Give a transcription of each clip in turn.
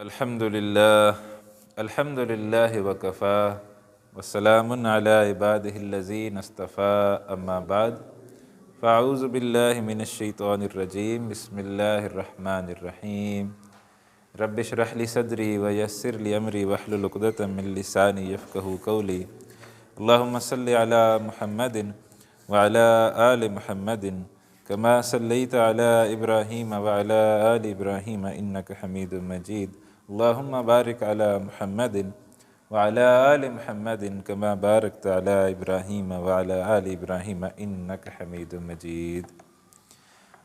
الحمد للہ وکفا وسلام علی عبادہ الذین اصطفیٰ اما بعد فاعوذ باللہ من الشیطان الرجیم بسم اللہ الرحمن الرحیم رب اشرح لی صدری ویسر لی امری واحلل عقدۃ من لسانی یفقہوا قولی اللہم صلی علی محمد وعلی آل محمد کما صلیت علی ابراہیم وعلی آل ابراہیم انک حمید مجید اللہم بارک علی محمد وعلی آل محمد کما بارکت علی ابراہیم وعلی آل ابراہیم انک حمید مجید۔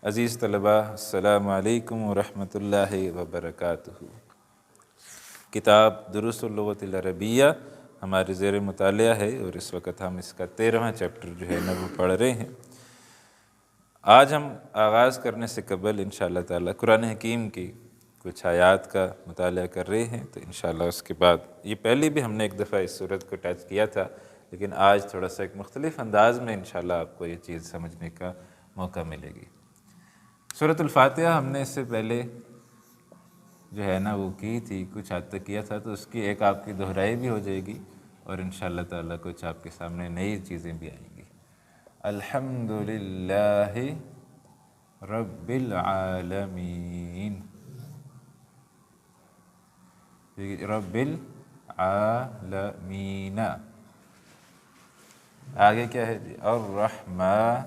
عزیز طلباء، السلام علیکم ورحمۃ اللہ وبرکاتہ۔ کتاب دروس اللغۃ العربیہ ہمارے زیر مطالعہ ہے اور اس وقت ہم اس کا 13واں چیپٹر جو ہے نا وہ پڑھ رہے ہیں۔ آج ہم آغاز کرنے سے قبل انشاءاللہ تعالی قرآن حکیم کی کچھ آیات کا مطالعہ کر رہے ہیں، تو انشاءاللہ اس کے بعد یہ پہلے بھی ہم نے ایک دفعہ اس صورت کو ٹچ کیا تھا، لیکن آج تھوڑا سا ایک مختلف انداز میں انشاءاللہ آپ کو یہ چیز سمجھنے کا موقع ملے گی۔ سورۃ الفاتحہ ہم نے اس سے پہلے جو ہے نا وہ کی تھی، کچھ حد تک کیا تھا، تو اس کی ایک آپ کی دہرائی بھی ہو جائے گی اور انشاءاللہ تعالی کچھ آپ کے سامنے نئی چیزیں بھی آئیں گی۔ الحمد للہ رب العالمین، رب العالمین۔ آگے کیا ہے جی؟ الرحمن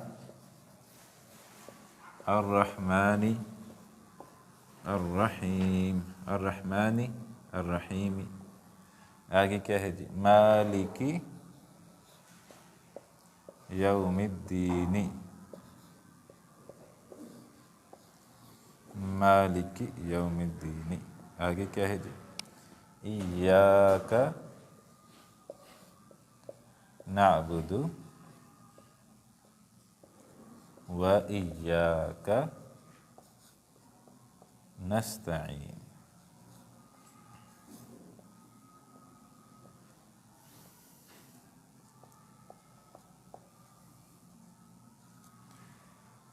الرحیم، الرحمن الرحیم۔ آگے کیا ہے جی؟ مالک یوم الدین، مالک یوم الدین۔ آگے کیا ہے جی؟ ایاک نعبد و ایاک نستعین۔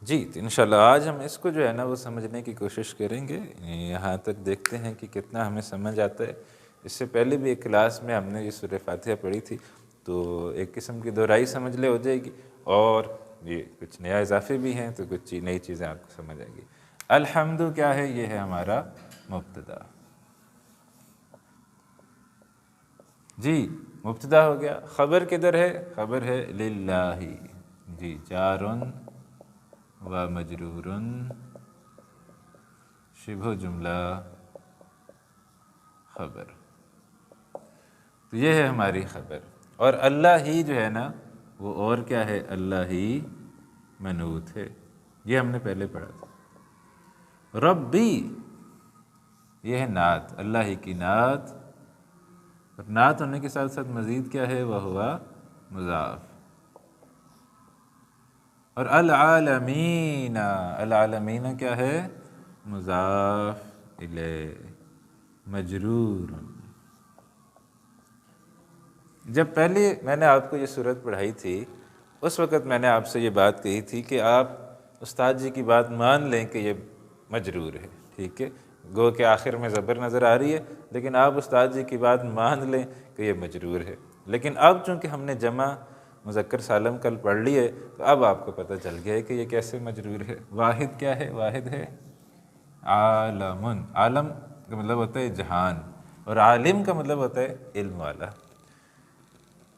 جی، تو انشاءاللہ آج ہم اس کو جو ہے نا وہ سمجھنے کی کوشش کریں گے، یہاں تک دیکھتے ہیں کہ کتنا ہمیں سمجھ آتا ہے۔ اس سے پہلے بھی ایک کلاس میں ہم نے یہ سورہ فاتحہ پڑھی تھی، تو ایک قسم کی دہرائی سمجھ لے ہو جائے گی، اور یہ کچھ نیا اضافے بھی ہیں تو کچھ نئی چیزیں آپ کو سمجھ آئے گی۔ الحمد کیا ہے؟ یہ ہے ہمارا مبتدا۔ جی، مبتدا ہو گیا۔ خبر کدھر ہے؟ خبر ہے للہ، جی، جار و مجرور شبہ جملہ خبر، تو یہ ہے ہماری خبر۔ اور اللہ ہی جو ہے نا وہ اور کیا ہے؟ اللہ ہی منعوت ہے، یہ ہم نے پہلے پڑھا تھا۔ ربی، یہ ہے نعت، اللہ ہی کی نعت، اور نعت ہونے کے ساتھ ساتھ مزید کیا ہے؟ وہ ہوا مضاف۔ اور العالمین، العالمین کیا ہے؟ مضاف الیہ مجرور۔ جب پہلے میں نے آپ کو یہ صورت پڑھائی تھی، اس وقت میں نے آپ سے یہ بات کہی تھی کہ آپ استاد جی کی بات مان لیں کہ یہ مجرور ہے، ٹھیک ہے، گو کہ آخر میں زبر نظر آ رہی ہے، لیکن آپ استاد جی کی بات مان لیں کہ یہ مجرور ہے۔ لیکن اب چونکہ ہم نے جمع مذکر سالم کل پڑھ لی ہے، تو اب آپ کو پتہ چل گیا ہے کہ یہ کیسے مجرور ہے۔ واحد کیا ہے؟ واحد ہے عالم۔ عالم کا مطلب ہوتا ہے جہان، اور عالم کا مطلب ہوتا ہے علم والا۔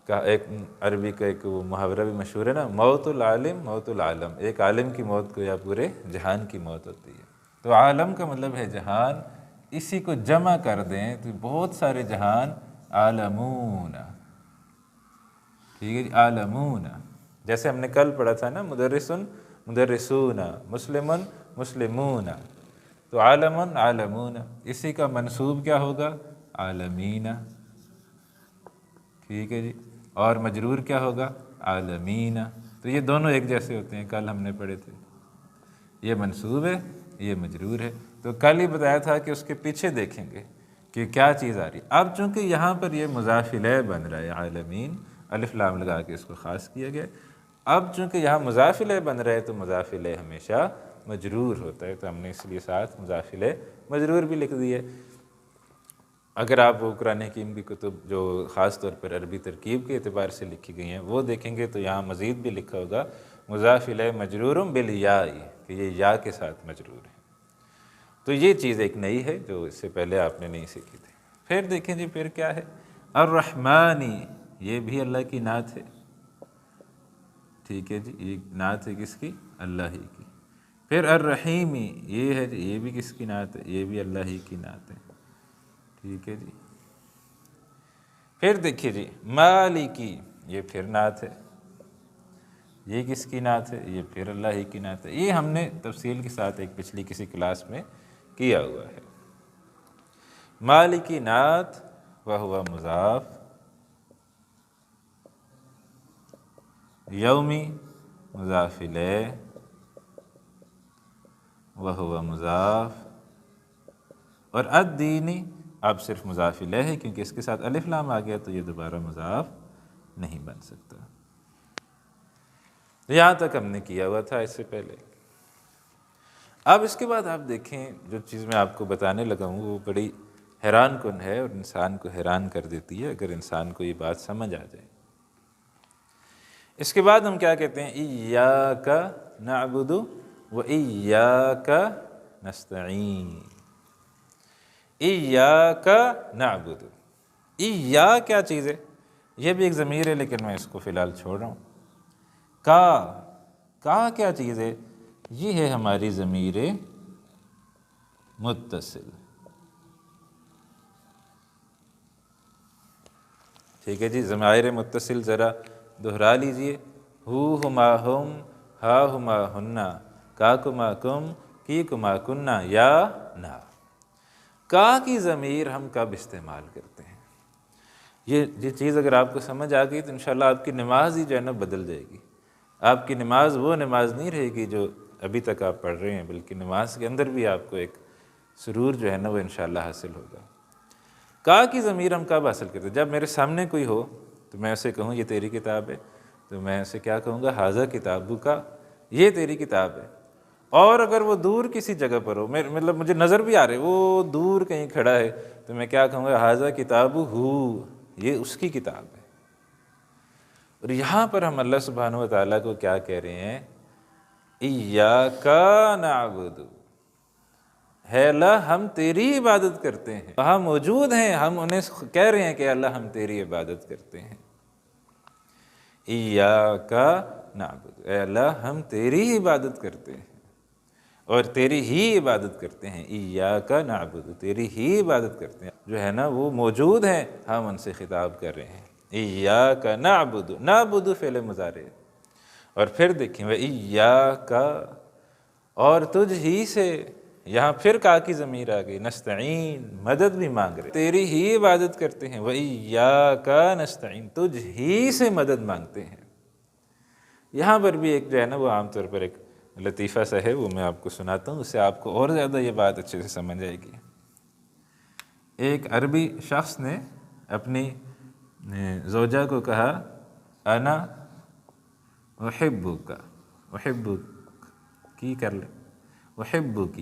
کا ایک عربی کا ایک وہ محاورہ بھی مشہور ہے نا، موت العالم موت العالم، ایک عالم کی موت کو یا پورے جہان کی موت ہوتی ہے۔ تو عالم کا مطلب ہے جہان، اسی کو جمع کر دیں تو بہت سارے جہان، عالمون، ٹھیک ہے جی، عالمون۔ جیسے ہم نے کل پڑھا تھا نا، مدرسن مدرسون، مسلمن مسلمون، تو عالمن عالمون، اسی کا منصوب کیا ہوگا؟ عالمین، ٹھیک ہے جی، اور مجرور کیا ہوگا؟ عالمین۔ تو یہ دونوں ایک جیسے ہوتے ہیں، کل ہم نے پڑھے تھے، یہ منصوب ہے، یہ مجرور ہے۔ تو کل ہی بتایا تھا کہ اس کے پیچھے دیکھیں گے کہ کیا چیز آ رہی ہے۔ اب چونکہ یہاں پر یہ مضاف الیہ بن رہا ہے، عالمین، الف لام لگا کے اس کو خاص کیا گیا، اب چونکہ یہاں مضاف الیہ بن رہا ہے تو مضاف الیہ ہمیشہ مجرور ہوتا ہے، تو ہم نے اس لیے ساتھ مضاف الیہ مجرور بھی لکھ دیے۔ اگر آپ وہ قرآن حکیم کی کتب جو خاص طور پر عربی ترکیب کے اعتبار سے لکھی گئی ہیں وہ دیکھیں گے تو یہاں مزید بھی لکھا ہوگا مضاف الیہ مجرور بالیاء، کہ یہ یا کے ساتھ مجرور ہے۔ تو یہ چیز ایک نئی ہے جو اس سے پہلے آپ نے نہیں سیکھی تھی۔ پھر دیکھیں جی پھر کیا ہے، الرحمانی، یہ بھی اللہ کی نعت ہے، ٹھیک ہے جی، یہ نعت ہے کس کی؟ اللہ ہی کی۔ پھر الرحیمی، یہ ہے جی، یہ بھی کس کی نعت ہے؟ یہ بھی اللہ ہی کی نعت ہے، ٹھیک ہے جی۔ پھر دیکھیے جی مالکی، یہ پھر نعت ہے، یہ کس کی نعت ہے؟ یہ پھر اللہ ہی کی نعت ہے۔ یہ ہم نے تفصیل کے ساتھ ایک پچھلی کسی کلاس میں کیا ہوا ہے۔ مالکی نعت وہو مضاف، یومی مضاف الیہ وہو مضاف، اور الدینی اب صرف مضاف الیہ ہے کیونکہ اس کے ساتھ الف لام آ گیا تو یہ دوبارہ مضاف نہیں بن سکتا۔ یہاں تک ہم نے کیا ہوا تھا اس سے پہلے۔ اب اس کے بعد آپ دیکھیں جو چیز میں آپ کو بتانے لگا ہوں وہ بڑی حیران کن ہے اور انسان کو حیران کر دیتی ہے اگر انسان کو یہ بات سمجھ آ جائے۔ اس کے بعد ہم کیا کہتے ہیں؟ ایاک نعبد و ایاک نستعین۔ ایاک نعبد، ایا کیا چیز ہے؟ یہ بھی ایک ضمیر ہے لیکن میں اس کو فی الحال چھوڑ رہا ہوں۔ کا کیا چیز ہے؟ یہ ہے ہماری ضمیر متصل، ٹھیک ہے جی۔ ضمائر متصل ذرا دہرا لیجئے، ہو ہما ہم، ہا ہما ہننا، کا کما کم، کی کما کننا، یا نا۔ کا کی ضمیر ہم کب استعمال کرتے ہیں؟ یہ چیز اگر آپ کو سمجھ آ گئی تو انشاءاللہ آپ کی نماز ہی جو ہے نا بدل جائے گی۔ آپ کی نماز وہ نماز نہیں رہے گی جو ابھی تک آپ پڑھ رہے ہیں، بلکہ نماز کے اندر بھی آپ کو ایک سرور جو ہے نا وہ انشاءاللہ حاصل ہوگا۔ کا کی ضمیر ہم کب حاصل کرتے ہیں؟ جب میرے سامنے کوئی ہو تو میں اسے کہوں یہ تیری کتاب ہے تو میں اسے کیا کہوں گا؟ ھذا کتابک، یہ تیری کتاب ہے۔ اور اگر وہ دور کسی جگہ پر ہو، مطلب مجھے نظر بھی آ رہے وہ دور کہیں کھڑا ہے تو میں کیا کہوں گا؟ ھذا کتابہ، یہ اس کی کتاب ہے۔ اور یہاں پر ہم اللہ سبحانہ و تعالیٰ کو کیا کہہ رہے ہیں؟ ایاک نعبد، ہے اللہ ہم تیری عبادت کرتے ہیں، وہاں موجود ہیں، ہم انہیں کہہ رہے ہیں کہ اللہ ہم تیری عبادت کرتے ہیں۔ ایاک نعبد، اے اللہ ہم تیری عبادت کرتے ہیں اور تیری ہی عبادت کرتے ہیں۔ ایاک نعبد، تیری ہی عبادت کرتے ہیں، جو ہے نا وہ موجود ہیں، ہم ان سے خطاب کر رہے ہیں۔ ایاک نعبد، نعبد فعل مضارع، اور پھر دیکھیں وَإِيَّاكَ، اور تجھ ہی سے، یہاں پھر کا کی ضمیر آ گئی، نستعین، مدد بھی مانگ رہے، تیری ہی عبادت کرتے ہیں، وَإِيَّاكَ نستعین، تجھ ہی سے مدد مانگتے ہیں۔ یہاں پر بھی ایک جو ہے نا وہ عام طور پر ایک لطیفہ سا ہے، وہ میں آپ کو سناتا ہوں، اس سے آپ کو اور زیادہ یہ بات اچھے سے سمجھ آئے گی۔ ایک عربی شخص نے اپنی زوجہ کو کہا انا احبک، احبک کی کر لیں، احبک،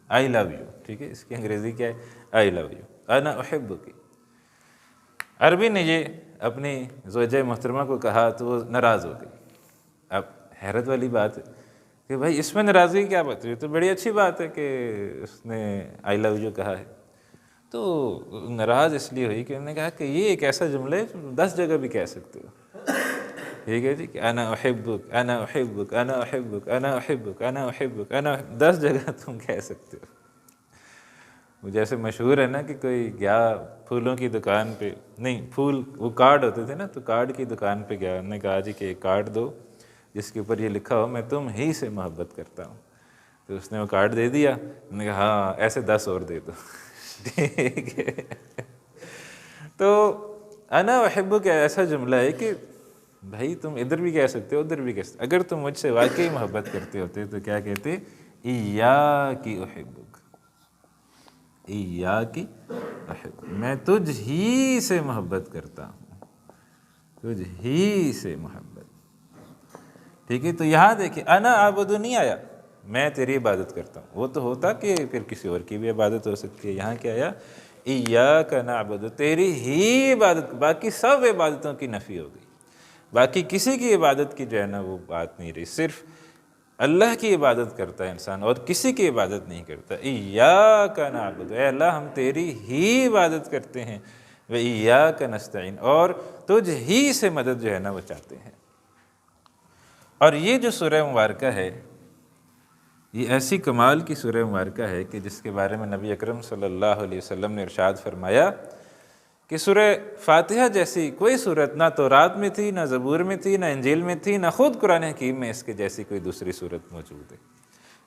آئی لو یو، ٹھیک ہے، اس کی انگریزی کیا ہے؟ آئی لو یو، انا احبک۔ عربی نے یہ اپنی زوجہ محترمہ کو کہا تو وہ ناراض ہو گئی۔ اب حیرت والی بات ہے کہ بھائی اس میں ناراضگی کیا بات ہے؟ یہ تو بڑی اچھی بات ہے کہ اس نے آئی لو یو کہا ہے۔ تو ناراض اس لیے ہوئی کہ انہوں نے کہا کہ یہ ایک ایسا جملہ ہے جو 10 جگہ بھی کہہ سکتے ہو، ٹھیک ہے جی، کہ انا احبک، انا احبک، انا احبک، انا احبک، انا احبک، انا 10 جگہ تم کہہ سکتے ہو۔ وہ جیسے مشہور ہے نا کہ کوئی گیا پھولوں کی دکان پہ، نہیں پھول وہ کارڈ ہوتے تھے نا، تو کارڈ کی دکان پہ گیا، انہوں نے کہا جی کہ ایک کارڈ دو جس کے اوپر یہ لکھا ہو میں تم ہی سے محبت کرتا ہوں۔ تو اس نے وہ کارڈ دے دیا، انہوں نے کہا ہاں ایسے 10 اور دے دو، ٹھیک ہے۔ تو انا احبک ایسا جملہ ہے کہ بھائی تم ادھر بھی کہہ سکتے ہو ادھر بھی کہہ سکتے ہو۔ اگر تم مجھ سے واقعی محبت کرتے ہوتے تو کیا کہتے؟ ایاکی احبک، ایاکی احبک، میں تجھ ہی سے محبت کرتا ہوں، تجھ ہی سے محبت، ٹھیک ہے۔ تو یہاں دیکھیں انا عابد نہیں آیا میں تیری عبادت کرتا ہوں، وہ تو ہوتا کہ پھر کسی اور کی بھی عبادت ہو سکتی ہے۔ یہاں کیا آیا؟ ایاک نعبد، تیری ہی عبادت، باقی سب عبادتوں کی نفی ہو گئی، باقی کسی کی عبادت کی جو ہے نا وہ بات نہیں رہی، صرف اللہ کی عبادت کرتا ہے انسان اور کسی کی عبادت نہیں کرتا۔ ایاک نعبد، اے اللہ ہم تیری ہی عبادت کرتے ہیں، و ایاک نستعین، اور تجھ ہی سے مدد جو ہے نا وہ چاہتے ہیں۔ اور یہ جو سورہ مبارکہ ہے یہ ایسی کمال کی سورہ مبارکہ ہے کہ جس کے بارے میں نبی اکرم صلی اللہ علیہ وسلم نے ارشاد فرمایا کہ سورہ فاتحہ جیسی کوئی صورت نہ تورات میں تھی، نہ زبور میں تھی، نہ انجیل میں تھی، نہ خود قرآن حکیم میں اس کے جیسی کوئی دوسری صورت موجود ہے۔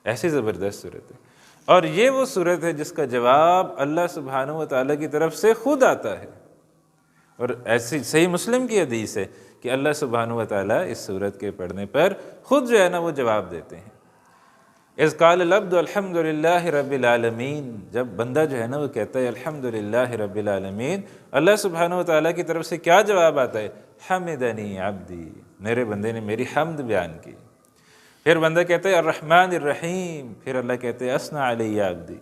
ایسی زبردست صورت ہے، اور یہ وہ صورت ہے جس کا جواب اللہ سبحانہ و تعالیٰ کی طرف سے خود آتا ہے، اور ایسی صحیح مسلم کی حدیث ہے کہ اللہ سبحانہ و تعالیٰ اس صورت کے پڑھنے پر خود جو ہے نا وہ جواب دیتے ہیں۔ اذ قال العبد الحمد للہ رب العالمین، جب بندہ جو ہے نا وہ کہتا ہے الحمد للہ رب العالمین، اللہ سبحانہ و تعالیٰ کی طرف سے کیا جواب آتا ہے؟ حمدنی عبدی، میرے بندے نے میری حمد بیان کی۔ پھر بندہ کہتا ہے الرحمن الرحیم، پھر اللہ کہتے ہیں اثنى علی عبدی۔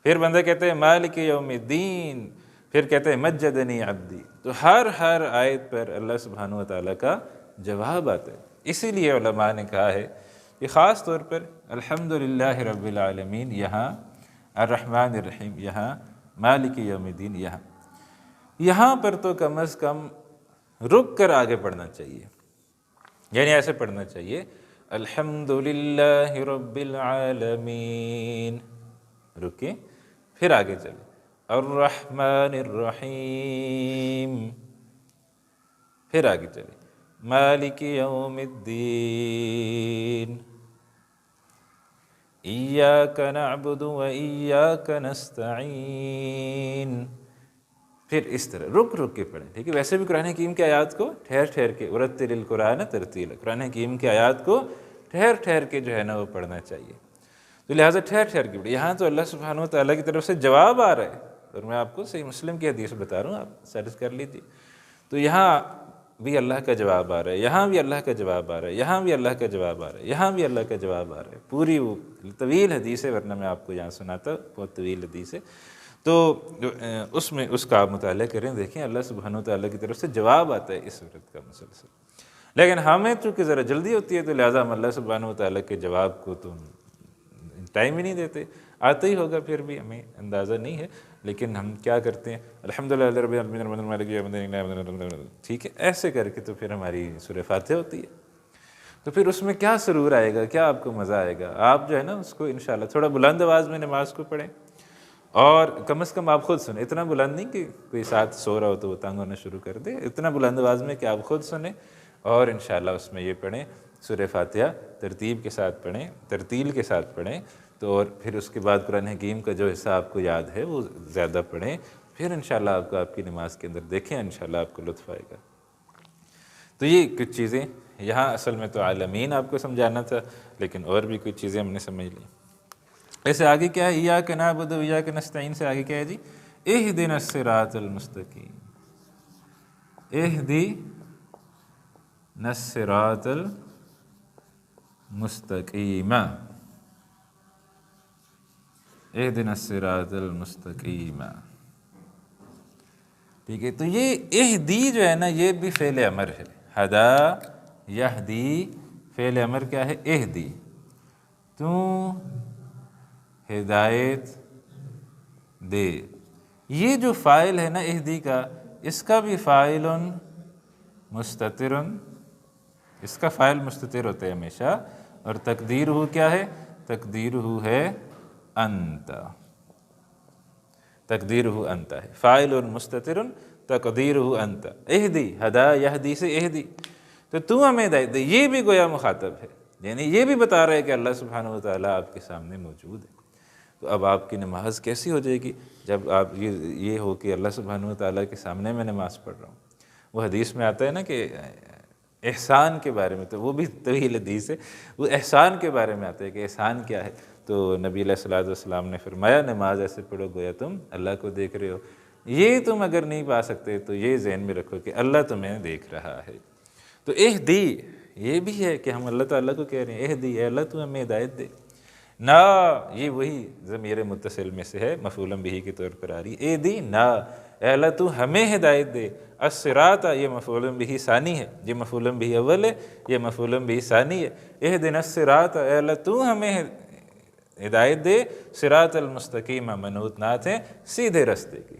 پھر بندہ کہتا ہے مالک یوم الدین، پھر کہتا ہے مجدنی عبدی۔ تو ہر آیت پر اللہ سبحانہ و تعالیٰ کا جواب آتا ہے۔ اسی لیے علماء نے کہا ہے کہ خاص طور پر الحمدللہ رب العالمین یہاں، الرحمن الرحیم یہاں، مالک یوم الدین یہاں پر تو کم از کم رک کر آگے پڑھنا چاہیے، یعنی ایسے پڑھنا چاہیے الحمدللہ رب العالمین، رکیں پھر آگے چلیں الرحمن الرحیم، پھر آگے چلیں مالک یوم الدین، ایاک نعبد و ایاک نستعین، پھر اس طرح رک کے پڑھیں، ٹھیک ہے؟ ویسے بھی قرآن حکیم کی آیات کو ٹھہر کے، ورتل القرآن ترتیلا، قرآن حکیم کی آیات کو ٹھہر کے جو ہے نا وہ پڑھنا چاہیے، تو لہٰذا ٹھہر کے پڑھیں۔ یہاں تو اللہ سبحانہ و تعالیٰ کی طرف سے جواب آ رہا ہے، اور میں آپ کو صحیح مسلم کی حدیث بتا رہا ہوں، آپ سرچ کر لیجیے، تو یہاں بھی اللہ کا جواب آ رہا ہے، یہاں بھی اللہ کا جواب آ رہا ہے، یہاں بھی اللہ کا جواب آ رہا ہے، یہاں بھی اللہ کا جواب آ رہا ہے۔ پوری وہ طویل حدیث ہے، ورنہ میں آپ کو یہاں سناتا، بہت طویل حدیث ہے، تو اس میں اس کا آپ مطالعہ کریں، دیکھیں اللہ سبحانہ وتعالیٰ کی طرف سے جواب آتا ہے اس صورت کا مسلسل۔ لیکن ہمیں چونکہ ذرا جلدی ہوتی ہے تو لہٰذا ہم اللہ سبحانہ وتعالیٰ کے جواب کو تو ٹائم ہی نہیں دیتے، آتا ہی ہوگا پھر بھی ہمیں اندازہ نہیں ہے، لیکن ہم کیا کرتے ہیں الحمدللہ رب العالمین، ٹھیک ہے، ایسے کر کے تو پھر ہماری سورہ فاتحہ ہوتی ہے، تو پھر اس میں کیا سرور آئے گا، کیا آپ کو مزہ آئے گا۔ آپ جو ہے نا اس کو انشاءاللہ تھوڑا بلند آواز میں نماز کو پڑھیں، اور کم از کم آپ خود سنیں، اتنا بلند نہیں کہ کوئی ساتھ سو رہا ہو تو وہ تنگ ہونا شروع کر دے، اتنا بلند آواز میں کہ آپ خود سنیں، اور انشاءاللہ اس میں یہ پڑھیں سورہ فاتحہ ترتیب کے ساتھ پڑھیں، ترتیل کے ساتھ پڑھیں، تو اور پھر اس کے بعد قرآن حکیم کا جو حصہ آپ کو یاد ہے وہ زیادہ پڑھیں، پھر انشاءاللہ آپ کو آپ کی نماز کے اندر دیکھیں انشاءاللہ آپ کو لطف آئے گا۔ تو یہ کچھ چیزیں یہاں اصل میں تو عالمین آپ کو سمجھانا تھا، لیکن اور بھی کچھ چیزیں ہم نے سمجھ لیں۔ ایسے آگے کیا ہے، ایاک نعبد و ایاک نستعین سے آگے کیا ہے جی، اہدنا الصراط المستقیم، اہدنا الصراط المستقیم، اہدنا الصراط المستقیم، ٹھیک ہے۔ تو یہ اہدی جو ہے نا یہ بھی فعل امر ہے، ہدا یہدی، فعل امر کیا ہے، اہدی، تو ہدایت دے۔ یہ جو فاعل ہے نا اہدی کا، اس کا بھی فاعل مستتر، اس کا فاعل مستتر ہوتا ہے ہمیشہ، اور تقدیر ہو کیا ہے، تقدیر ہو ہے انت، تقدیر ہو انت ہے، فاعل مستتر تقدیر ہو انت، اہدی، ہدا یہدی سے اہدی، تو تو ہمیں ہدایت دے، یہ بھی گویا مخاطب ہے، یعنی یہ بھی بتا رہا ہے کہ اللہ سبحانہ وتعالیٰ آپ کے سامنے موجود ہے۔ تو اب آپ کی نماز کیسی ہو جائے گی جب آپ یہ ہو کہ اللہ سبحانہ وتعالیٰ کے سامنے میں نماز پڑھ رہا ہوں۔ وہ حدیث میں آتا ہے نا کہ احسان کے بارے میں، تو وہ بھی طویل حدیث ہے، وہ احسان کے بارے میں آتا ہے کہ احسان کیا ہے، تو نبی علیہ الصلوۃ والسلام نے فرمایا نماز ایسے پڑھو گویا تم اللہ کو دیکھ رہے ہو، یہ تم اگر نہیں پا سکتے تو یہ ذہن میں رکھو کہ اللہ تمہیں دیکھ رہا ہے۔ تو اہدی یہ بھی ہے کہ ہم اللہ تعالیٰ کو کہہ رہے ہیں اہدی، اے اللہ تو ہمیں ہدایت دے، نا یہ وہی ضمیر متصل میں سے ہے، مفعول بہ کے طور پر آ رہی ہے، اے دی نا، اے اللہ تو ہمیں ہدایت دے، الصراط یہ مفعول بہ ثانی ہے، یہ مفعول بہ اول ہے، یہ مفعول بہ ثانی ہے، اہدنا الصراط اے اللہ تو ہمیں ہدایت دے، صراط المستقیم منوط نعت ہے سیدھے رستے کی۔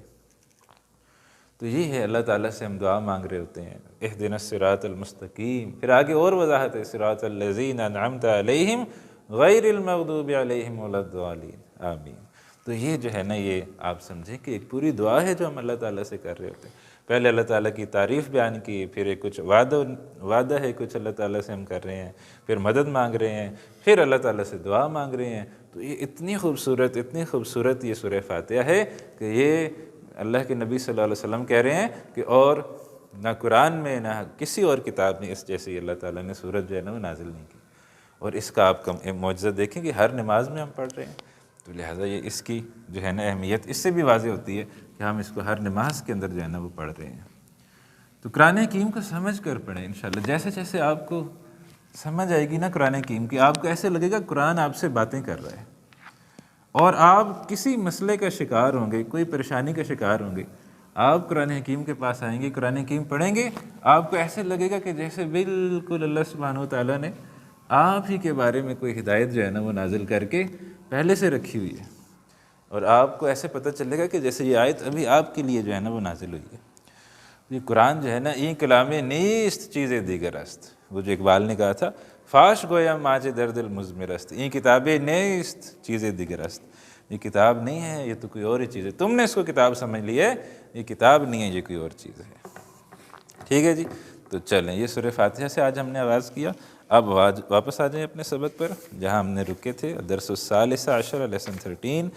تو یہ ہے اللہ تعالیٰ سے ہم دعا مانگ رہے ہوتے ہیں، اہدنا الصراط المستقیم، پھر آگے اور وضاحت ہے، صراط الذین انعمت علیہم غیر المغضوب علیہم ولا الضالین، آمین۔ تو یہ جو ہے نا، یہ آپ سمجھیں کہ ایک پوری دعا ہے جو ہم اللہ تعالیٰ سے کر رہے ہوتے ہیں۔ پہلے اللہ تعالیٰ کی تعریف بیان کی، پھر ایک کچھ وعدہ ہے کچھ اللہ تعالیٰ سے ہم کر رہے ہیں، پھر مدد مانگ رہے ہیں، پھر اللہ تعالیٰ سے دعا مانگ رہے ہیں۔ تو یہ اتنی خوبصورت یہ سورہ فاتحہ ہے کہ یہ اللہ کے نبی صلی اللہ علیہ وسلم کہہ رہے ہیں کہ اور نہ قرآن میں نہ کسی اور کتاب میں اس جیسے اللہ تعالیٰ نے سورت جو ہے نا وہ نازل نہیں کی۔ اور اس کا آپ معجزہ دیکھیں کہ ہر نماز میں ہم پڑھ رہے ہیں، تو لہٰذا یہ اس کی جو ہے نا اہمیت اس سے بھی واضح ہوتی ہے کہ ہم اس کو ہر نماز کے اندر جو ہے نا وہ پڑھ رہے ہیں۔ تو قرآن حکیم کو سمجھ کر پڑھیں انشاءاللہ، جیسے جیسے آپ کو سمجھ آئے گی نا قرآن حکیم کی، آپ کو ایسے لگے گا قرآن آپ سے باتیں کر رہا ہے، اور آپ کسی مسئلے کا شکار ہوں گے، کوئی پریشانی کا شکار ہوں گے، آپ قرآن حکیم کے پاس آئیں گے، قرآن حکیم پڑھیں گے، آپ کو ایسے لگے گا کہ جیسے بالکل اللہ سبحانہ و تعالیٰ نے آپ ہی کے بارے میں کوئی ہدایت جو ہے نا وہ نازل کر کے پہلے سے رکھی ہوئی ہے، اور آپ کو ایسے پتہ چلے گا کہ جیسے یہ آیت ابھی آپ کے لیے جو ہے نا وہ نازل ہوئی ہے۔ یہ قرآن جو ہے نا، این کلام نیست چیزیں دیگر است، وہ جو اقبال نے کہا تھا، فاش گویا ماج درد المزمر است، این کتابیں نیست چیزیں دیگر است، یہ کتاب نہیں ہے، یہ تو کوئی اور ہی چیز ہے، تم نے اس کو کتاب سمجھ لی ہے، یہ کتاب نہیں ہے، یہ کوئی اور چیز ہے۔ ٹھیک ہے جی، تو چلیں یہ سورہ فاتحہ سے آج ہم نے آغاز کیا۔ اب واپس آ جائیں اپنے سبق پر جہاں ہم نے رکے تھے، درس الثالث عشر لیسن 13،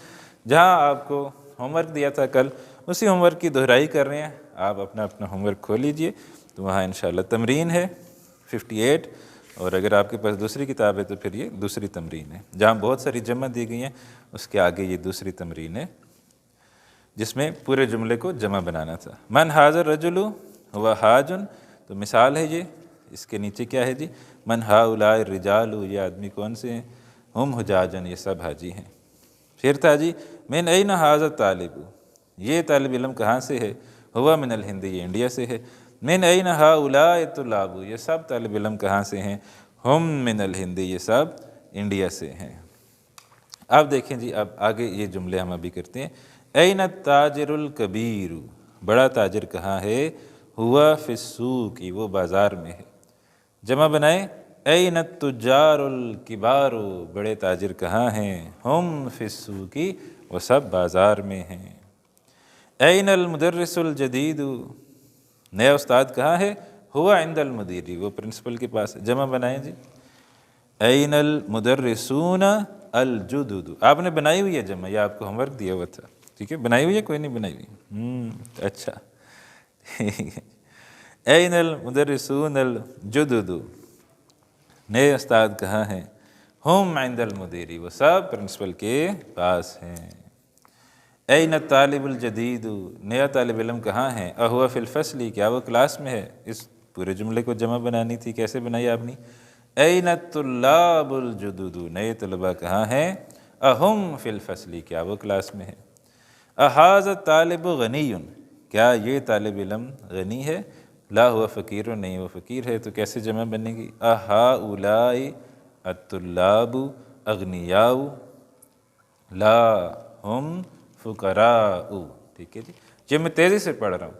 جہاں آپ کو ہوم ورک دیا تھا کل، اسی ہوم ورک کی دہرائی کر رہے ہیں۔ آپ اپنا ہوم ورک کھول لیجئے، تو وہاں انشاءاللہ تمرین ہے 58، اور اگر آپ کے پاس دوسری کتاب ہے تو پھر یہ دوسری تمرین ہے، جہاں بہت ساری جمع دی گئی ہیں، اس کے آگے یہ دوسری تمرین ہے جس میں پورے جملے کو جمع بنانا تھا۔ من حاضر رجل ہوا حاجن، تو مثال ہے یہ، اس کے نیچے کیا ہے جی، من ہؤلاء الرجال، یہ آدمی کون سے ہیں، ہم حجاجن، یہ سب حاجی ہیں۔ پھر تھا جی من این ھذا الطالب، یہ طالب علم کہاں سے ہے، ہوا من الہند، یہ انڈیا سے ہے۔ من این ھؤلاء الطلاب، یہ سب طالب علم کہاں سے ہیں، ہم من الہند، یہ سب انڈیا سے ہیں۔ اب دیکھیں جی، اب آگے یہ جملے ہم ابھی کرتے ہیں۔ این التاجر الکبیر، بڑا تاجر کہاں ہے، ہوا فی السوق، وہ بازار میں ہے۔ جمع بنائیں، این التجار الکبار، بڑے تاجر کہاں ہیں، ہم فی السوق، وہ سب بازار میں ہیں۔ این المدرس الجدید، نیا استاد کہاں ہے، ہوا عند المدیر، وہ پرنسپل کے پاس ہے۔ جمع بنائیں جی، این المدرسون الجدد، آپ نے بنائی ہوئی ہے جمع، یہ آپ کو ہوم ورک دیا ہوا تھا، ٹھیک ہے، بنائی ہوئی ہے، کوئی نہیں بنائی ہوئی، اچھا این المدرسون الجدد، نئے استاد کہاں ہیں، ہم عند المدیر، وہ سب پرنسپل کے پاس ہیں۔ این الطالب الجدید، نیا طالب علم کہاں ہے، اہو فی الفصل، کیا وہ کلاس میں ہے۔ اس پورے جملے کو جمع بنانی تھی، کیسے بنائی آپ نے، این الطلاب الجدد، نئے طلباء کہاں ہیں، اہم فی الفصل، کیا وہ کلاس میں ہے۔ اھذا الطالب غنی، کیا یہ طالب علم غنی ہے، لا ہوا فقیر، نہیں وہ فقیر ہے، تو کیسے جمع بنے گی، اھؤلاء الطلاب اغنیاء لا ہم فقراء، ٹھیک ہے جی۔ یہ میں تیزی سے پڑھ رہا ہوں،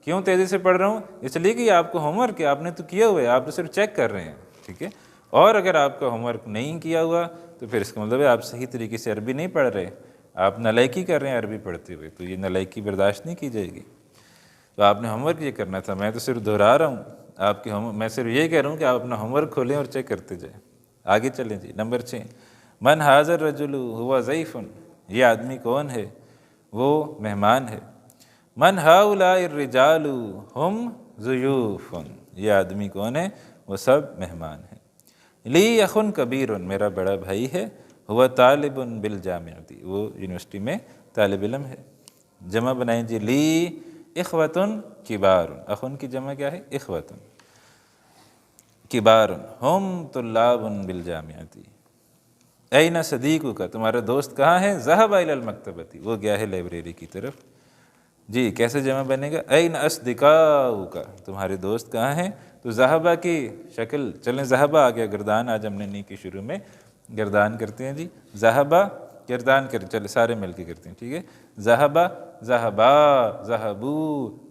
کیوں تیزی سے پڑھ رہا ہوں، اس لیے کہ یہ آپ کو ہوم ورک ہے، آپ نے تو کیا ہوا ہے، آپ تو صرف چیک کر رہے ہیں، ٹھیک ہے۔ اور اگر آپ کا ہوم ورک نہیں کیا ہوا تو پھر اس کا مطلب ہے آپ صحیح طریقے سے عربی نہیں پڑھ رہے، آپ نالائکی کر رہے ہیں عربی پڑھتے ہوئے، تو یہ نالائکی برداشت نہیں کی جائے گی۔ تو آپ نے ہوم ورک یہ کرنا تھا، میں تو صرف دہرا رہا ہوں آپ کے میں صرف یہ کہہ رہا ہوں کہ آپ اپنا ہوم ورک کھولیں اور چیک کرتے جائیں۔ آگے چلیں جی، نمبر 6، من ھذا الرجل ہوا ضیف، یہ آدمی کون ہے، وہ مہمان ہے۔ من ھؤلاء الرجال ہم ضیوف، یہ آدمی کون ہے، وہ سب مہمان ہیں۔ لی اخ کبیر، میرا بڑا بھائی ہے، ہوا طالب بالجامعۃ، وہ یونیورسٹی میں طالب علم ہے۔ جمع بنائیں جی، لی اخوۃ کبار، اخن کی جمع کیا ہے، اخوۃ کبار، ہم طلاب بالجامعۃ، این صدیقو کا، تمہارا دوست کہاں ہے؟ ذہب الی المکتبۃ، وہ گیا ہے لائبریری کی طرف۔ جی کیسے جمع بنے گا؟ این اصدقاؤ کا، تمہارے دوست کہاں ہیں؟ تو ذہبہ کی شکل، چلیں ذہبہ آ گیا، گردان آج ہم نے نہیں کی، شروع میں گردان کرتے ہیں جی، ذہبہ گردان کر، چلے سارے مل کے کرتے ہیں، ٹھیک ہے۔ ذہبہ، ذہبا، ذہبو،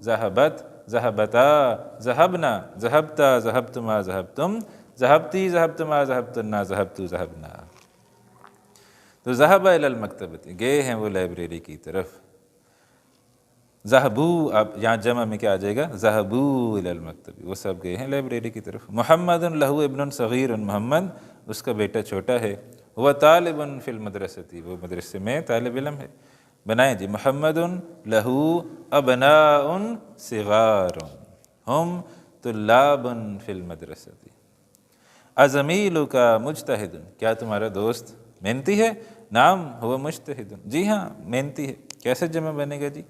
ذہبت، ذہبتا، ذہبنا، ذہبتا، ذہبتما، ذہبتم، ذہبتی، ذہبتما، ذہبتنا، ذہبتو، ذہبنا۔ تو ذہب الی المکتبۃ، گئے ہیں وہ لائبریری کی طرف۔ ذہبو، اب یہاں جمع میں کیا آ جائے گا؟ ذہبو الی المکتب، وہ سب گئے ہیں لائبریری کی طرف۔ محمد لہ ابن صغیر، محمد اس کا بیٹا چھوٹا ہے۔ وہ طالب فی المدرسۃ، وہ مدرسے میں طالب علم ہے۔ بنائیں جی، محمد لہ ابناء صغار ہم طلاب فی المدرسۃ۔ ازمیلک مجتہد، کیا تمہارا دوست محنتی ہے؟ نعم ہوا مجتہد، جی ہاں محنتی ہے۔ کیسے جمع بنے گا جی؟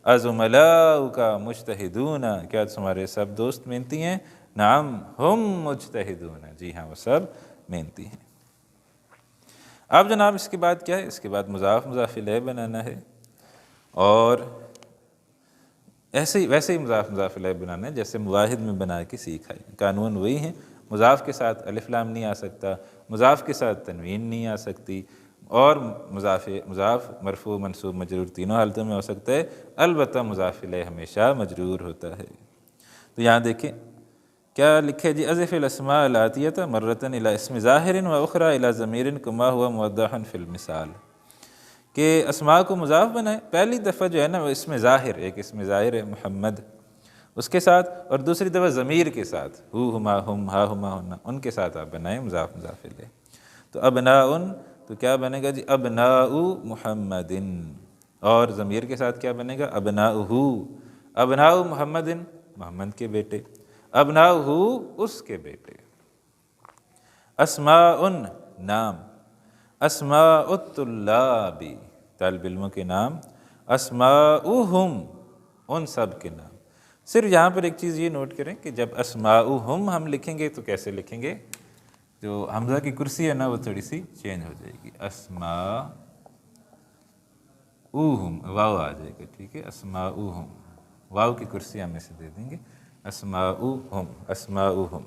ازملاؤک مجتہدون، کیا تمہارے سب دوست محنتی ہیں؟ نعم ہم مجتہدون، جی ہاں وہ سب محنتی ہیں۔ اب جناب اس کے بعد کیا ہے؟ اس کے بعد مضاف مضاف الیہ بنانا ہے، اور ویسے ہی مضاف مضاف الیہ بنانا ہے جیسے مواحد میں بنا کے سیکھا ہے۔ قانون وہی ہیں، مضاف کے ساتھ الف لام نہیں آ سکتا، مضاف کے ساتھ تنوین نہیں آ سکتی، اور مضاف مرفوع منصوب مجرور تینوں حالتوں میں ہو سکتا ہے، البتہ مضاف الیہ ہمیشہ مجرور ہوتا ہے۔ تو یہاں دیکھیں کیا لکھے جی، اضف الاسماء الاتیۃ مرۃ الی اسم ظاہر و اخری الی ضمیر کما ہوا موضح فی المثال، کہ اسماء کو مضاف بنائے، پہلی دفعہ جو ہے نا وہ اسم ظاہر، ایک اسم ظاہر ہے محمد اس کے ساتھ، اور دوسری دفعہ ضمیر کے ساتھ، ہو ہما ہم ہا ہما ہن، ان کے ساتھ آپ بنائیں مضاف مضاف الیہ۔ تو ابناء، تو کیا بنے گا جی؟ ابناء محمد، اور ضمیر کے ساتھ کیا بنے گا؟ ابناؤہ، ابناء محمد، محمد کے بیٹے، ابناؤہ اس کے بیٹے۔ اسماء نام، اسماء الطلاب طالب علموں کے نام، اسماؤہم ان سب کے نام۔ صرف یہاں پر ایک چیز یہ نوٹ کریں کہ جب اسماؤہم ہم لکھیں گے تو کیسے لکھیں گے؟ جو حمزہ کی کرسی ہے نا وہ تھوڑی سی چینج ہو جائے گی، اسماؤہم، واو آ جائے گا، ٹھیک ہے، اسماؤہم، واو کی کرسی ہم اسے دے دیں گے، اسماؤہم، اسماؤہم۔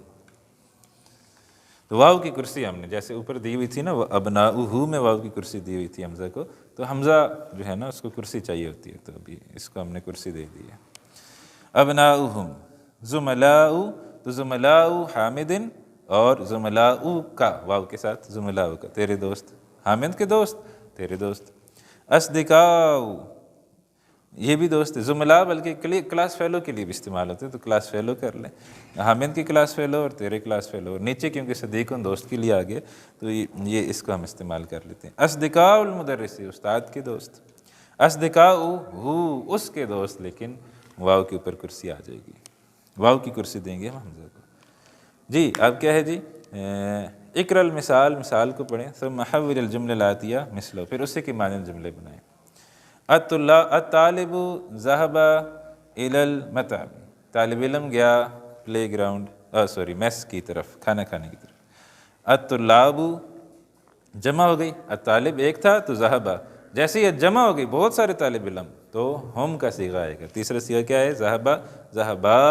تو واو کی کرسی ہم نے جیسے اوپر دی ہوئی تھی نا، وہ ابناؤہ میں واو کی کرسی دی ہوئی تھی حمزہ کو، تو حمزہ جو ہے نا اس کو کرسی چاہیے ہوتی ہے، تو ابھی اس کو ہم نے کرسی دے دی ہے۔ ابناؤہم، زملاء، تو زملاء حامد، اور زملاء کا واو کے ساتھ، زملاء کا تیرے دوست، حامد کے دوست تیرے دوست۔ اصدقاء، یہ بھی دوست ہے، زملاء بلکہ کلاس فیلو کے لیے بھی استعمال ہوتے ہیں، تو کلاس فیلو کر لیں، حامد کی کلاس فیلو اور تیرے کلاس فیلو، اور نیچے کیونکہ صدیقن دوست کے لیے آ گئے تو یہ اس کو ہم استعمال کر لیتے ہیں۔ اصدقاء المدرس، استاد کے دوست، اصدقاء ہو اس کے دوست، لیکن واو کے اوپر کرسی آ جائے گی، واو کی کرسی دیں گے ہم حمزہ کو۔ جی اب کیا ہے جی، اقرأ المثال، مثال کو پڑھیں، ثم حول الجملہ الآتیہ مثلہ، پھر اسی کے معنی جملے بنائیں۔ الطالب ذهب الی المطعم، طالب علم گیا پلے گراؤنڈ، میس کی طرف، کھانا کھانے کی طرف۔ الطلاب جمع ہو گئی، الطالب ایک تھا تو ذهب، جیسے یہ جمع ہو گئی بہت سارے طالب علم تو ہم کا صیغہ آئے گا، تیسرا صیغہ کیا ہے؟ ذهب، ذهبا،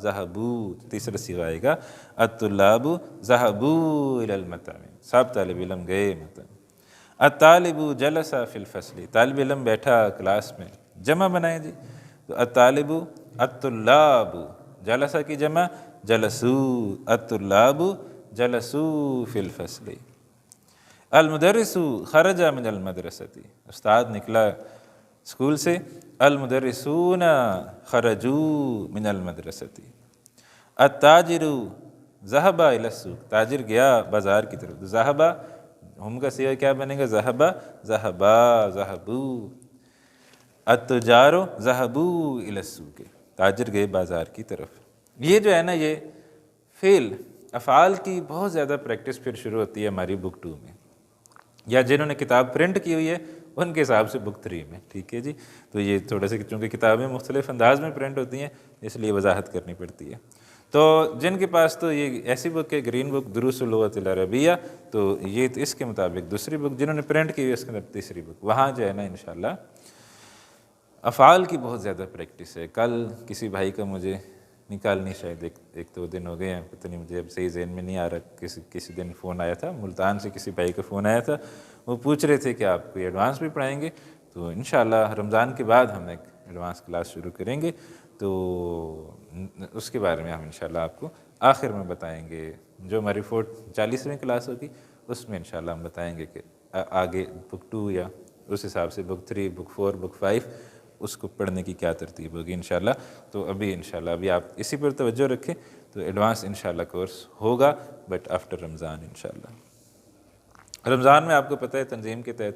ذهبوا، تیسرا صیغہ آئے گا الطلاب ذهبوا الی المطعم، سب طالب علم گئے مطعم۔ الطالب جلس فی الفصل، طالب علم بیٹھا کلاس میں، جمع بنائیں جی، تو الطالب، الطلاب، جلسہ کی جمع جلسوا، الطلاب جلسوا فی الفصل۔ المدرس خرج من المدرسۃ، استاد نکلا اسکول سے، المدرسون خرجوا من المدرسۃ۔ التاجر ذهب الی السوق، تاجر گیا بازار کی طرف، ذهب ہم کا صیغہ کیا بنے گا؟ ذهب، ذهبا، ذهبوا۔ التجار ذهبوا الی السوق، تاجر گئے بازار کی طرف۔ یہ جو ہے نا یہ فعل افعال کی بہت زیادہ پریکٹس پھر شروع ہوتی ہے ہماری بک 2 میں، یا جنہوں نے کتاب پرنٹ کی ہوئی ہے ان کے حساب سے بک 3 میں، ٹھیک ہے جی۔ تو یہ تھوڑا سا چونکہ کتابیں مختلف انداز میں پرنٹ ہوتی ہیں اس لیے وضاحت کرنی پڑتی ہے۔ تو جن کے پاس تو یہ ایسی بک ہے گرین بک دروس اللغۃ العربیہ، تو یہ تو اس کے مطابق دوسری بک، جنہوں نے پرنٹ کی ہوئی اس کے اندر تیسری بک، وہاں جو ہے نا انشاءاللہ افعال کی بہت زیادہ پریکٹس ہے۔ کل کسی بھائی کا مجھے نکالنی شاید ایک دو دن ہو گئے ہیں، پتہ نہیں مجھے اب صحیح ذہن میں نہیں آ رہا، کسی دن فون آیا تھا ملتان سے، کسی بھائی کا فون آیا تھا، وہ پوچھ رہے تھے کہ آپ کو ایڈوانس بھی پڑھائیں گے، تو انشاءاللہ رمضان کے بعد ہم ایک ایڈوانس کلاس شروع کریں گے، تو اس کے بارے میں ہم انشاءاللہ آپ کو آخر میں بتائیں گے۔ جو ہماری 40ویں کلاس ہوگی اس میں انشاءاللہ ہم بتائیں گے کہ آگے بک 2 یا اس حساب سے بک 3 بک 4 بک 5 اس کو پڑھنے کی کیا ترتیب ہوگی انشاءاللہ۔ تو ابھی آپ اسی پر توجہ رکھیں، تو ایڈوانس انشاءاللہ کورس ہوگا بٹ آفٹر رمضان انشاءاللہ۔ رمضان میں آپ کو پتہ ہے تنظیم کے تحت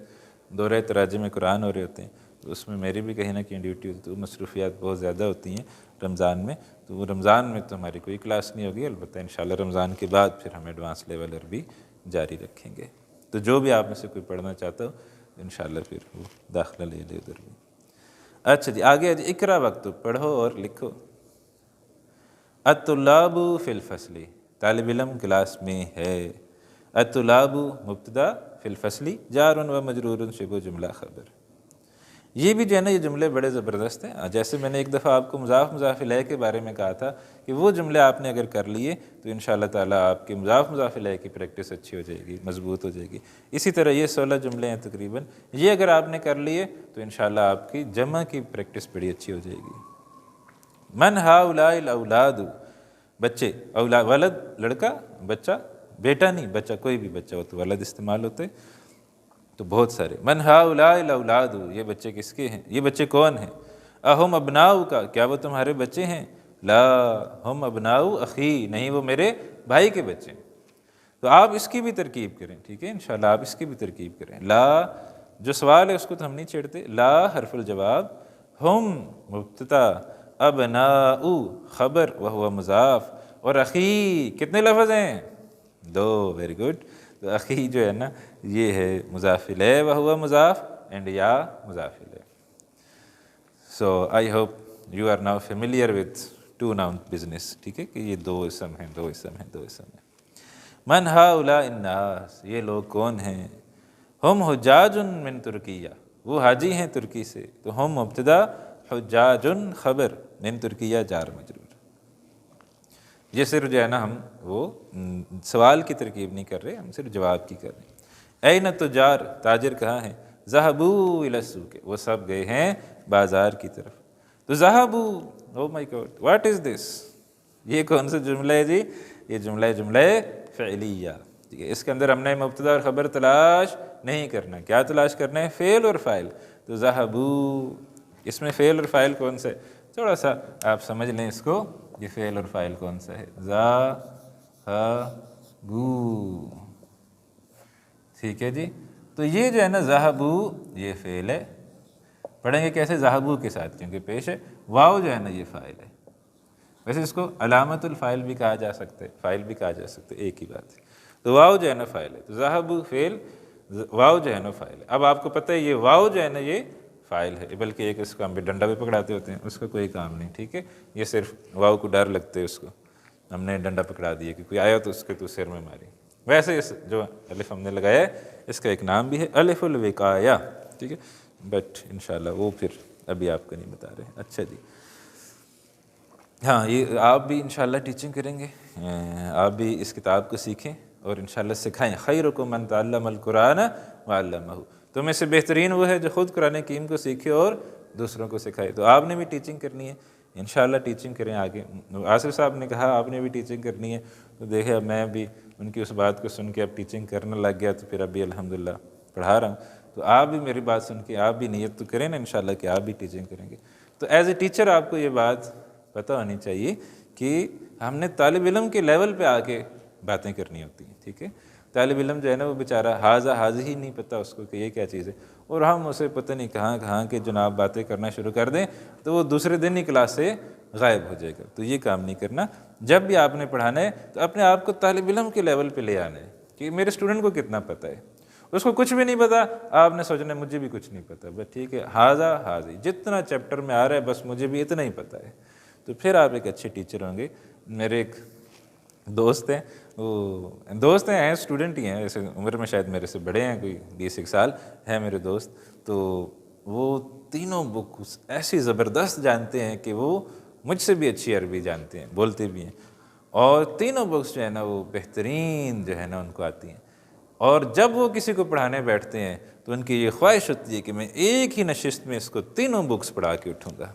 دورہ تراجم قرآن ہو رہے ہوتے ہیں، تو اس میں میری بھی کہیں نہ کہیں ڈیوٹی ہوتی ہے، مصروفیات بہت زیادہ ہوتی ہیں رمضان میں، تو وہ رمضان میں تو ہماری کوئی کلاس نہیں ہوگی، البتہ انشاءاللہ رمضان کے بعد پھر ہم ایڈوانس لیول عربی جاری رکھیں گے۔ تو جو بھی آپ میں سے کوئی پڑھنا چاہتا ہو انشاءاللہ پھر وہ داخلہ لے لے ادھر بھی۔ اچھا جی، آگے اقرا وقت، پڑھو اور لکھو۔ الطلاب فی الفصل، طالب علم کلاس میں ہے۔ الطلاب مبتدا فی الفصل جار و مجرور شبہ جملہ خبر۔ یہ بھی جو ہے نا یہ جملے بڑے زبردست ہیں، جیسے میں نے ایک دفعہ آپ کو مضاف مضاف الیہ کے بارے میں کہا تھا کہ وہ جملے آپ نے اگر کر لیے تو انشاءاللہ تعالیٰ آپ کے مضاف مضاف الیہ کی پریکٹس اچھی ہو جائے گی، مضبوط ہو جائے گی۔ اسی طرح یہ 16 جملے ہیں تقریباً، یہ اگر آپ نے کر لیے تو انشاءاللہ آپ کی جمع کی پریکٹس بڑی اچھی ہو جائے گی۔ من ہؤلاء الاولاد، بچے، اولاد ولد لڑکا، بچہ بیٹا نہیں، بچہ کوئی بھی بچہ ہو تو ولد استعمال ہوتے، تو بہت سارے۔ من ہؤلاء الاولاد، یہ بچے کس کے ہیں، یہ بچے کون ہیں؟ اہم ابناؤک، کیا وہ تمہارے بچے ہیں؟ لا ہم ابناء اخی، نہیں وہ میرے بھائی کے بچے ہیں۔ تو آپ اس کی بھی ترکیب کریں، ٹھیک ہے انشاءاللہ آپ اس کی بھی ترکیب کریں۔ لا جو سوال ہے اس کو تو ہم نہیں چھیڑتے، لا حرف الجواب، ہم مبتدا، ابناء خبر وہو مضاف، اور اخی کتنے لفظ ہیں؟ 2، ویری گڈ۔ تو اخی جو ہے نا یہ ہے مضاف الیہ وہو مضاف اینڈ یا مضاف الیہ۔ So I hope you are now familiar with 2 noun business, ٹھیک ہے کہ یہ 2 اسم ہیں، 2 اسم ہیں، 2 اسم ہیں۔ من ہؤلاء الناس، یہ لوگ کون ہیں؟ ہم حجاج من ترکیہ، وہ حاجی ہیں ترکی سے، تو ہم مبتدا، حجاج خبر، من ترکیہ جار مجرور۔ یہ صرف جو ہے نا ہم وہ سوال کی ترکیب نہیں کر رہے، ہم صرف جواب کی کر رہے ہیں۔ این التجار، تاجر کہاں ہیں؟ ذہبوا الی السوق، وہ سب گئے ہیں بازار کی طرف۔ تو ذہبوا، او مائی گاڈ واٹ از دس، یہ کون سا جملہ ہے جی؟ یہ جملہ فعلیہ، ٹھیک ہے۔ اس کے اندر ہم نے مبتدا اور خبر تلاش نہیں کرنا، کیا تلاش کرنا ہے؟ فعل اور فاعل۔ تو ذہبوا، اس میں فعل اور فاعل کون سا ہے؟ تھوڑا سا آپ سمجھ لیں اس کو، یہ فعل اور فاعل کون سا ہے؟ ذہبوا، ٹھیک ہے جی۔ تو یہ جو ہے نا ذہبوا یہ فعل ہے، پڑھیں گے کیسے؟ ذہبوا کے ساتھ، کیونکہ پیش ہے۔ واو جو ہے نا یہ فاعل ہے، ویسے اس کو علامت الفاعل بھی کہا جا سکتا ہے، فاعل بھی کہا جا سکتا ہے، ایک ہی بات ہے۔ تو واو جو ہے نا فاعل ہے، تو ذہبوا فعل، واو جو ہے نا فاعل ہے۔ اب آپ کو پتہ ہے یہ واو جو ہے نا یہ فاعل ہے، بلکہ ایک اس کا ہم بھی ڈنڈا بھی پکڑاتے ہوتے ہیں، اس کا کوئی کام نہیں، ٹھیک ہے۔ یہ صرف واو کو ڈر لگتے ہے، اس کو ہم نے ڈنڈا پکڑا دیا کہ کوئی آیا تو اس کے تو سر میں ماری۔ ویسے اس جو الف ہم نے لگایا ہے اس کا ایک نام بھی ہے الف الوقایہ، ٹھیک ہے، بٹ انشاءاللہ وہ پھر ابھی آپ کو نہیں بتا رہے۔ اچھا جی، ہاں یہ آپ بھی انشاءاللہ ٹیچنگ کریں گے، آپ بھی اس کتاب کو سیکھیں اور انشاءاللہ سکھائیں۔ خیرکم من تعلم القرآن وعلمہ، تم میں سے بہترین وہ ہے جو خود قرآن حکیم کو سیکھے اور دوسروں کو سکھائے۔ تو آپ نے بھی ٹیچنگ کرنی ہے، انشاءاللہ ٹیچنگ کریں آگے۔ آصف صاحب نے کہا آپ نے بھی ٹیچنگ کرنی ہے، تو دیکھیں اب میں بھی ان کی اس بات کو سن کے اب ٹیچنگ کرنے لگ گیا، تو پھر ابھی الحمدللہ پڑھا رہا ہوں۔ تو آپ بھی میری بات سن کے آپ بھی نیت تو کریں نا انشاءاللہ کہ آپ بھی ٹیچنگ کریں گے۔ تو ایز اے ٹیچر آپ کو یہ بات پتہ ہونی چاہیے کہ ہم نے طالب علم کے لیول پہ آ کے باتیں کرنی ہوتی ہیں، ٹھیک ہے۔ طالب علم جو ہے نا وہ بیچارہ حاضہ ہی نہیں پتہ اس کو کہ یہ کیا چیز ہے، اور ہم اسے پتہ نہیں کہاں کے جناب باتیں کرنا شروع کر دیں تو وہ دوسرے دن ہی کلاس سے غائب ہو جائے گا۔ تو یہ کام نہیں کرنا، جب بھی آپ نے پڑھانا ہے تو اپنے آپ کو طالب علم کے لیول پہ لے آنا ہے کہ میرے اسٹوڈنٹ کو کتنا پتہ ہے۔ اس کو کچھ بھی نہیں پتا، آپ نے سوچنا ہے مجھے بھی کچھ نہیں پتہ، بس ٹھیک ہے، حاضی جتنا چیپٹر میں آ رہا ہے بس مجھے بھی اتنا ہی پتہ ہے، تو پھر آپ ایک اچھے ٹیچر ہوں گے۔ میرے ایک دوست ہیں، وہ دوست ہیں اسٹوڈنٹ ہی ہیں، ایسے عمر میں شاید میرے سے بڑے ہیں، کوئی 20 سال ہے میرے دوست. تو وہ تینوں بکس ایسی زبردست جانتے ہیں کہ وہ مجھ سے بھی اچھی عربی جانتے ہیں، بولتے بھی ہیں، اور تینوں بکس جو ہے نا وہ بہترین جو ہے نا ان کو آتی ہیں. اور جب وہ کسی کو پڑھانے بیٹھتے ہیں تو ان کی یہ خواہش ہوتی ہے کہ میں ایک ہی نشست میں اس کو تینوں بکس پڑھا کے اٹھوں گا.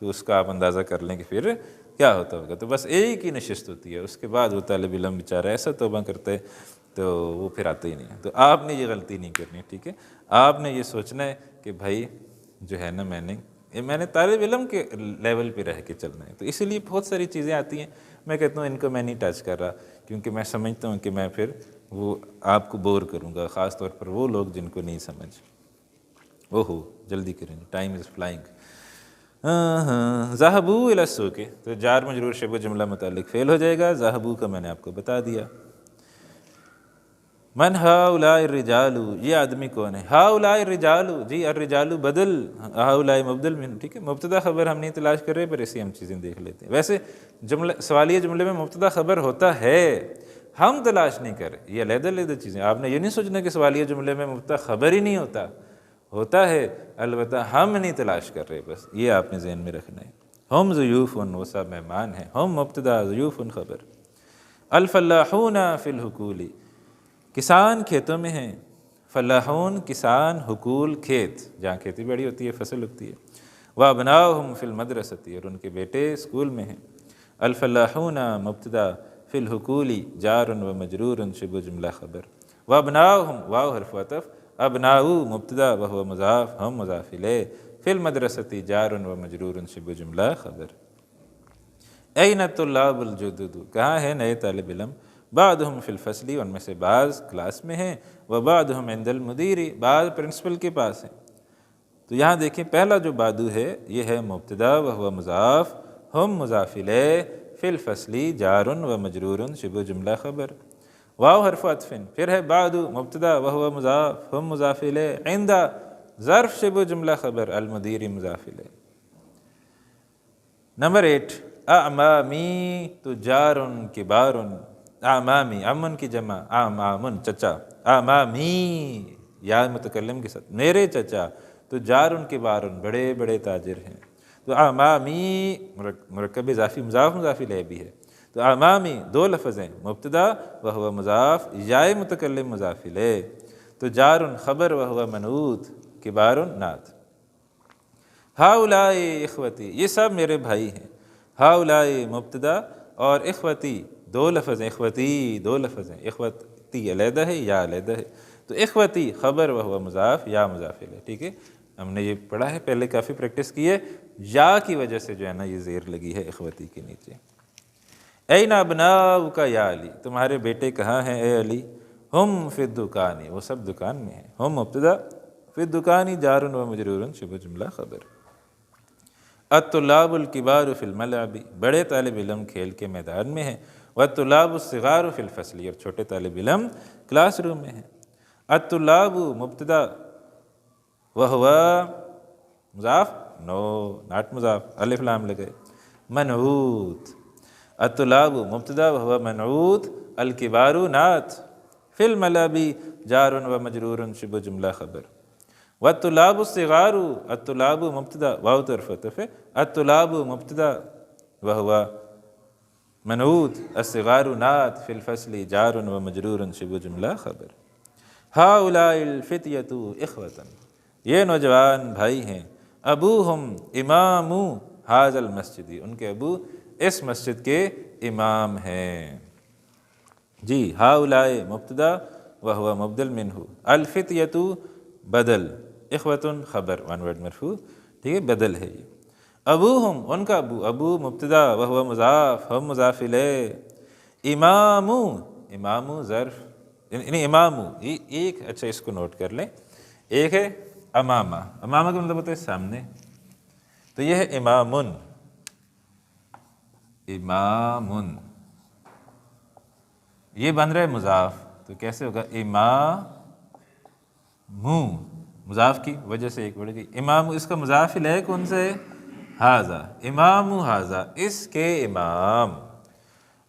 تو اس کا آپ اندازہ کر لیں کہ پھر کیا ہوتا ہوگا. تو بس ایک ہی نشست ہوتی ہے، اس کے بعد وہ طالب علم بیچارہ ایسا توبہ کرتا ہے تو وہ پھر آتا ہی نہیں ہے. تو آپ نے یہ غلطی نہیں کرنی، ٹھیک ہے. آپ نے یہ سوچنا ہے کہ بھائی جو ہے نا میں نے طالب علم کے لیول پہ رہ کے چلنا ہے. تو اسی لیے بہت ساری چیزیں آتی ہیں، میں کہتا ہوں ان کو میں نہیں ٹچ کر رہا، کیونکہ میں سمجھتا ہوں کہ میں پھر وہ آپ کو بور کروں گا، خاص طور پر وہ لوگ جن کو نہیں سمجھ. اوہو جلدی کریں، ٹائم از فلائنگ. ذہبوا الی السوق، تو جار مجرور شبہ جملہ متعلق فعل ہو جائے گا. ذہبوا کا میں نے آپ کو بتا دیا. من ہؤلاء الرجال، یہ آدمی کون ہے؟ ہؤلاء الرجال، جی الرجال بدل، ہؤلاء مبدل من، ٹھیک ہے. مبتدا خبر ہم نہیں تلاش کر رہے، پر ایسی ہم چیزیں دیکھ لیتے ہیں. ویسے سوالیہ جملے میں مبتدا خبر ہوتا ہے، ہم تلاش نہیں کر رہے. یہ علیحدہ علیحدہ چیزیں، آپ نے یہ نہیں سوچنا کہ سوالیہ جملے میں مبتدا خبر ہی نہیں ہوتا ہے، البتہ ہم نہیں تلاش کر رہے. بس یہ آپ نے ذہن میں رکھنا ہے. ہم ضیوف، وہ سب مہمان ہیں. ہم مبتدا، ضیوف خبر. الفلاحون فی الحقول، کسان کھیتوں میں ہیں. فلاحون کسان، حقول کھیت، جہاں کھیتی باڑی ہوتی ہے، فصل ہوتی ہے. وابناؤہم فی المدرسۃ، اور ان کے بیٹے اسکول میں ہیں. الفلاحون مبتدا، فی الحقول جار و مجرور شبہ جملہ خبر. وابناؤہم واو حرف عطف، ابناؤ مبتدا وہو مضاف، ہم مضاف الیہ. فی المدرسۃ جار و مجرور شبہ جملہ خبر. این الطلاب الجدد، کہاں ہے نئے طالب علم؟ بعضهم فی الفصل، ان میں سے بعض کلاس میں ہیں. وبعضهم عند المدیر، بعض پرنسپل کے پاس ہیں. تو یہاں دیکھیں پہلا جو بعد ہے یہ ہے مبتدا وہو مضاف، ہم مضاف الیہ، فی الفصل جار و مجرور شبہ جملہ خبر. واو حرف عطف، پھر ہے بعد مبتدا وہو مضاف، ہم مضاف الیہ، عند ظرف شبہ جملہ خبر، المدیر مضاف الیہ. نمبر 8 اعمامی، تو جار کبار. اعمامی، امن کی جمع، اعمامن چچا. اعمامی یا متکلم کے ساتھ، میرے چچا. تو جار کبار، بڑے بڑے تاجر ہیں. تو اعمامی مرکب اضافی مضاف مضاف الیہ بھی ہے. تو اعمامی دو لفظ ہیں، مبتدا وہو مضاف، یا متکلم مضاف الیہ. تو جار خبر وہو منعوت، کبار نعت. ہؤلاء اخوتی، یہ سب میرے بھائی ہیں. ہؤلاء مبتدا اور اخوتی دو لفظ ہیں، اخوتی دو لفظ ہیں. اخوتی علیحدہ ہے، یا علیحدہ ہے. تو اخوتی خبر وہو مضاف، یا مضاف الیہ. ٹھیک ہے، ہم نے یہ پڑھا ہے پہلے، کافی پریکٹس کی ہے. یا کی وجہ سے جو ہے نا یہ زیر لگی ہے اخوتی کے نیچے. این ابناؤک یا علی، تمہارے بیٹے کہاں ہیں اے علی؟ ہم فی الدکان، وہ سب دکان میں ہیں. ہم مبتدا، فی الدکان جار و مجرور شبہ جملہ خبر. الطلاب الکبار فی الملعب، بڑے طالب علم کھیل کے میدان میں ہیں. والطلاب الصغار فی الفصل، اور چھوٹے طالب علم کلاس روم میں ہیں. الطلاب مبتدا وہو مضاف، نو ناٹ مضاف، الف لام لگے. منعوت، الطلاب مبتدا وہو منعوت، الکبار نعت. فی الملعب جار و مجرور شبہ جملہ خبر. والطلاب الصغار، الطلاب مبتدا واو حرف عطف، الطلاب مبتدا وہو منعوت، الصغار نعت. فی الفصل جار و مجرور شبہ جملہ خبر. ہؤلاء الفتیۃ اخوۃ، یہ نوجوان بھائی ہیں. ابوہم امام ھذا المسجد، ان کے ابو اس مسجد کے امام ہیں. جی ہؤلاء مبتدا وہو مبدل منہ، الفتیۃ بدل، اخوۃ خبر، ون ورڈ مرفوع. ٹھیک ہے، بدل ہے یہ. ابوہم ان کا ابو، ابو مبتدا وہو مضاف، ہم مضاف الیہ. امام، امام ظرف، یعنی امام ایک، اچھا اس کو نوٹ کر لیں. ایک ہے امامہ، امامہ کا مطلب ہوتا ہے سامنے. تو یہ ہے امامن، امامن، یہ بن رہا ہے مضاف. تو کیسے ہوگا؟ امام، مضاف کی وجہ سے ایک بڑھ گئی. امام، اس کا مضاف الیہ کون سے ہے؟ ھذا، امام ھذا، اس کے امام.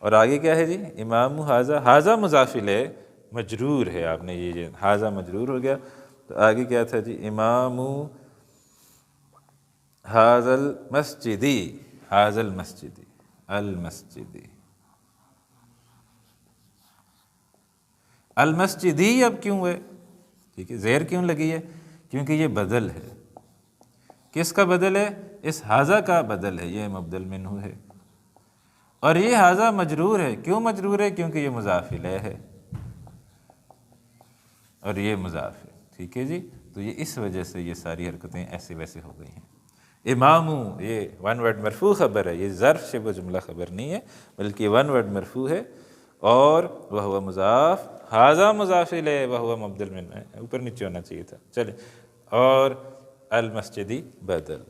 اور آگے کیا ہے جی؟ امام حاضہ، حاضہ مضاف الیہ مجرور ہے، آپ نے یہ حاضہ مجرور ہو گیا، تو آگے کیا تھا جی؟ امام حاض المسجدی، حاض المسجدی، المسجدی، المسجدی اب کیوں ہے؟ ٹھیک ہے، زیر کیوں لگی ہے؟ کیونکہ یہ بدل ہے۔ کس کا بدل ہے؟ اس حاضہ کا بدل ہے، یہ مبدل منہ ہے، اور یہ حاضہ مجرور ہے۔ کیوں مجرور ہے؟ کیونکہ یہ مضاف الیہ ہے اور یہ مضاف ہے، ٹھیک ہے جی۔ تو یہ اس وجہ سے یہ ساری حرکتیں ایسے ویسے ہو گئی ہیں۔ امامو یہ ون ورڈ مرفوع خبر ہے، یہ ظرف شبہ جملہ خبر نہیں ہے، بلکہ یہ ون ورڈ مرفوع ہے، اور وہو مضاف، حاضہ مضاف الیہ، وہو مبدل منہ ہے، اوپر نیچے ہونا چاہیے تھا، چلیں، اور المسجدی بدل۔